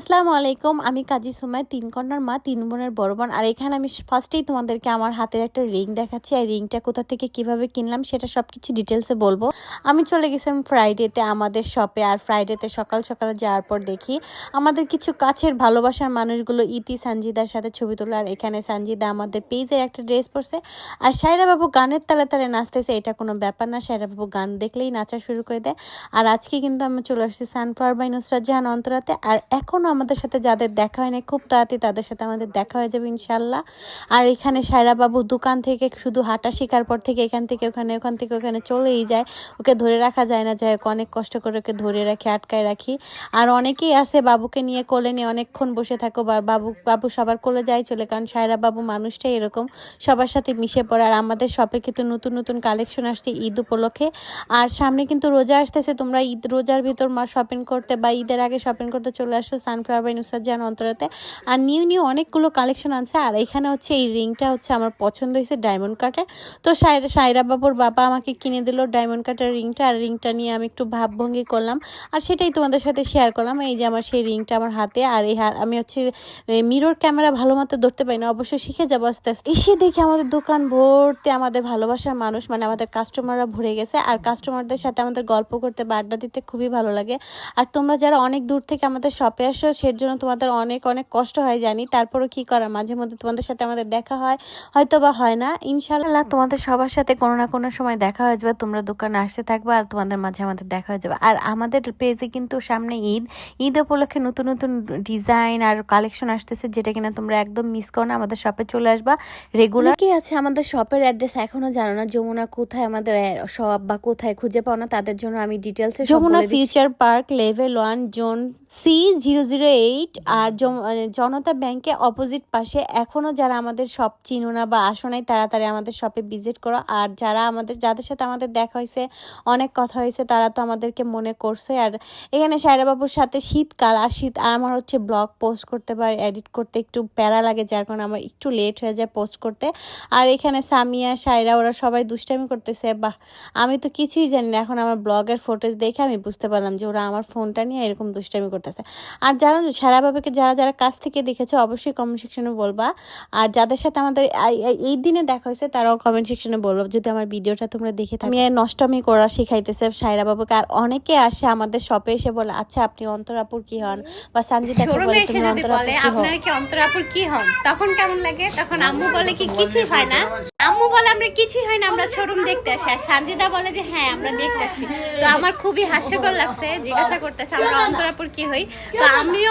আসসালামু আলাইকুম। আমি কাজী সুমাইয়া, ৩ কন্যার মা, ৩ বোনের বড় বোন। আর এখানে আমি ফার্স্টেই তোমাদেরকে আমার হাতের একটা রিং দেখাচ্ছি। আর রিংটা কোথা থেকে কিভাবে কিনলাম সেটা সবকিছু ডিটেইলসে বলবো। আমি চলে গেছিলাম ফ্রাইডেতে আমাদের শপে। আর ফ্রাইডেতে সকাল সকালে যাওয়ার পর দেখি আমাদের কিছু কাছের ভালোবাসার মানুষগুলো ইতি সানজিদার সাথে ছবি তোলা। আর এখানে সানজিদা আমাদের পেজের একটা ড্রেস পরছে। আর সায়রা বাবু গানের তালে তালে নাচতেছে। এটা কোনো ব্যাপার না, সায়রা বাবু গান দেখলেই নাচা শুরু করে দেয়। আর আজকে কিন্তু আমি চলে আসছি সানফ্লাওয়ার বাই নুসরাত জাহান অন্তরাতে। আর এখনও আমাদের সাথে যাদের দেখা হয় না, খুব তাড়াতাড়ি তাদের সাথে আমাদের দেখা হয়ে যাবে ইনশাল্লাহ। আর এখানে সায়রা বাবুর দোকান থেকে শুধু হাঁটা শেখার পর থেকে এখান থেকে ওখানে, ওখান থেকে ওখানে চলেই যায়। ওকে ধরে রাখা যায় না, যাই হোক অনেক কষ্ট করে ওকে ধরে রাখি, আটকায় রাখি। আর অনেকেই আছে বাবুকে নিয়ে কোলে নিয়ে অনেকক্ষণ বসে থাকো, বা বাবু সবার কোলে যায় চলে, কারণ সায়রা বাবু মানুষটাই এরকম, সবার সাথে মিশে পড়ে। আর আমাদের শপে কিন্তু নতুন নতুন কালেকশন আসছে ঈদ উপলক্ষে। আর সামনে কিন্তু রোজা আসতেছে, তোমরা ঈদ রোজার ভিতর শপিং করতে বা ঈদের আগে শপিং করতে চলে আসো সানফ্লাওয়ার বাই নুসরাত জাহান অন্তরাতে। আর নিউ অনেকগুলো কালেকশন আছে। আর এখানে হচ্ছে এই রিংটা হচ্ছে আমার পছন্দ হয়েছে ডায়মন্ড কাটের। তো সায়রা বাবুর বাবা আমাকে কিনে দিল ডায়মন্ড কাটের রিংটা। আর রিংটা নিয়ে আমি একটু ভাবভঙ্গি করলাম, আর সেটাই তোমাদের সাথে শেয়ার করলাম। এই যে আমার সেই রিংটা আমার হাতে। আর এই আমি হচ্ছে মিরর ক্যামেরা ভালো মতো ধরতে পারি না, অবশ্যই শিখে যাবো আস্তে আস্তে। এসে দেখি আমাদের দোকান ভর্তি আমাদের ভালোবাসার মানুষ, মানে আমাদের কাস্টমাররা ভরে গেছে। আর কাস্টমারদের সাথে আমাদের গল্প করতে বা আড্ডা দিতে খুবই ভালো লাগে। আর তোমরা যারা অনেক দূর থেকে আমাদের শপে আসো, সের জন্য তোমাদের অনেক অনেক কষ্ট হয় জানি, তারপরও কি করার, মাঝে মধ্যে তোমাদের সাথে আমাদের দেখা হয়, হয়তো বা হয় না। ইনশাআল্লাহ তোমাদের সবার সাথে কোনো না কোনো সময় দেখা হয়ে যাবে। তোমরা দোকানে আসতে থাকবে আর তোমাদের মাঝে আমাদের দেখা হয়ে যাবে। আর আমাদের পেজে কিন্তু সামনে ঈদ উপলক্ষে নতুন নতুন ডিজাইন আর কালেকশন আসতেছে, যেটা কিনা তোমরা একদম মিস করো না। আমাদের শপে চলে আসবা রেগুলার। কি আছে আমাদের শপের অ্যাড্রেস এখনো জানো না, যমুনা কোথায় আমাদের শপ বা কোথায় খুঁজে পাও না, তাদের জন্য আমি ডিটেলসে Jamuna future park level 1 zone C008। আর জনতা ব্যাংকে অপোজিট পাশে। এখনো যারা আমাদের শপ চিনো না বা আসো নাই, তাড়াতাড়ি আমাদের শপে ভিজিট করো। আর যাদের সাথে আমাদের দেখা হয়েছে, অনেক কথা হয়েছে, তারা তো আমাদেরকে মনে করছে। আর এখানে সায়রা বাবুর সাথে শীতকাল, আর আমার হচ্ছে ব্লগ পোস্ট করতে বা এডিট করতে একটু প্যারা লাগে, যার কারণে আমার একটু লেট হয়ে যায় পোস্ট করতে। আর এখানে সামিয়া, সায়রা ওরা সবাই দুষ্টামি করতেছে। বাহ, আমি তো কিছুই জানি না, এখন আমার ব্লগের ফুটেজ দেখে আমি বুঝতে পারলাম যে ওরা আমার ফোনটা নিয়ে এরকম দুষ্টামি করতেছে। আর যারা সায়রা বাবুকে যারা কাছ থেকে দেখেছো, অবশ্যই কমেন্ট সেকশনে বলবা। আর যাদের সাথে আমাদের এই দিনে দেখা হয়েছে, তারাও কমেন্ট সেকশনে বলবো যদি আমার ভিডিওটা তোমরা দেখে থাকো। আমি নষ্টমি করা শিখাইতেছে সায়রা বাবুকে। আর অনেকে আসে আমাদের শপে এসে বলে, আচ্ছা আপনি অন্তরাপুর কি হন, বা সানজিদাকে বলে তুমি আপনারা কি অন্তরাপুর কি হন, তখন কেমন লাগে? তখন আম্মু বলে কি কিছুই হয় না, আম্মু বলে আমরা কিছুই হয় না, আমরা শোরুম দেখতে আসি। আর সানজিদা বলে যে হ্যাঁ আমরা দেখতে আসি। তো আমার খুবই হাস্যকর লাগছে, জিজ্ঞাসা করতেছে আমরা অন্তরাপুর কি হই। তো আমিও